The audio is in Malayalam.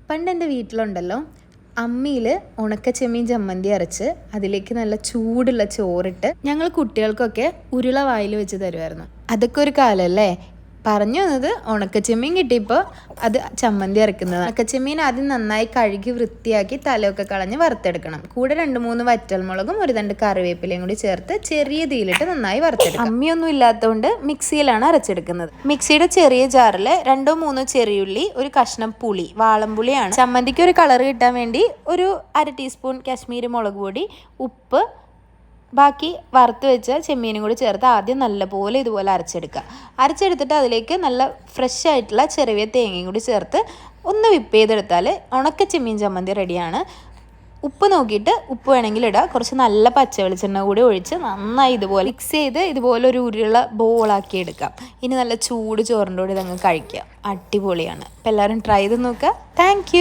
പണ്ട് എൻ്റെ വീട്ടിലുണ്ടല്ലോ അമ്മിയിൽ ഉണക്കച്ചെമ്മീൻ ചമ്മന്തി അരച്ച് അതിലേക്ക് നല്ല ചൂടുള്ള ചോറിട്ട് ഞങ്ങൾ കുട്ടികൾക്കൊക്കെ ഉരുള വായിൽ വെച്ച് തരുമായിരുന്നു. അതൊക്കെ ഒരു കാലമല്ലേ. പറഞ്ഞു വന്നത് ഉണക്കച്ചെമ്മീൻ കിട്ടിയപ്പോൾ അത് ചമ്മന്തി അരക്കുന്നത്. ഉണക്കച്ചെമ്മീൻ ആദ്യം നന്നായി കഴുകി വൃത്തിയാക്കി തലയൊക്കെ കളഞ്ഞ് വറുത്തെടുക്കണം. കൂടെ 2-3 വറ്റൽമുളകും ഒരു 2 കറിവേപ്പിലയും കൂടി ചേർത്ത് ചെറിയ തീയിലിട്ട് നന്നായി വറുത്തെടുക്കണം. അമ്മിയൊന്നും ഇല്ലാത്തതുകൊണ്ട് മിക്സിയിലാണ് അരച്ചെടുക്കുന്നത്. മിക്സിയുടെ ചെറിയ ജാറിൽ 2-3 ചെറിയുള്ളി, ഒരു കഷ്ണം പുളി, വാളംപുളിയാണ്. ചമ്മന്തിക്ക് ഒരു കളർ കിട്ടാൻ വേണ്ടി ഒരു 1/2 ടീസ്പൂൺ കാശ്മീരി മുളക് പൊടി, ഉപ്പ്, ബാക്കി വറുത്ത് വെച്ച ചെമ്മീനും കൂടി ചേർത്ത് ആദ്യം നല്ലപോലെ ഇതുപോലെ അരച്ചെടുത്തിട്ട് അതിലേക്ക് നല്ല ഫ്രഷ് ആയിട്ടുള്ള ചെറിയ തേങ്ങയും കൂടി ചേർത്ത് ഒന്ന് വിപ്പ് ചെയ്തെടുത്താൽ ഉണക്ക ചെമ്മീൻ ചമ്മന്തി റെഡിയാണ്. ഉപ്പ് നോക്കിയിട്ട് ഉപ്പ് വേണമെങ്കിൽ ഇടുക. കുറച്ച് നല്ല പച്ച വെളിച്ചെണ്ണ കൂടി ഒഴിച്ച് നന്നായി ഇതുപോലെ മിക്സ് ചെയ്ത് ഇതുപോലെ ഒരു ഉരുള ബോളാക്കി എടുക്കാം. ഇനി നല്ല ചൂട് ചോറിൻ്റെ കൂടി ഇതങ്ങ് കഴിക്കുക. അടിപൊളിയാണ്. അപ്പോൾ എല്ലാവരും ട്രൈ ചെയ്ത് നോക്കുക. താങ്ക്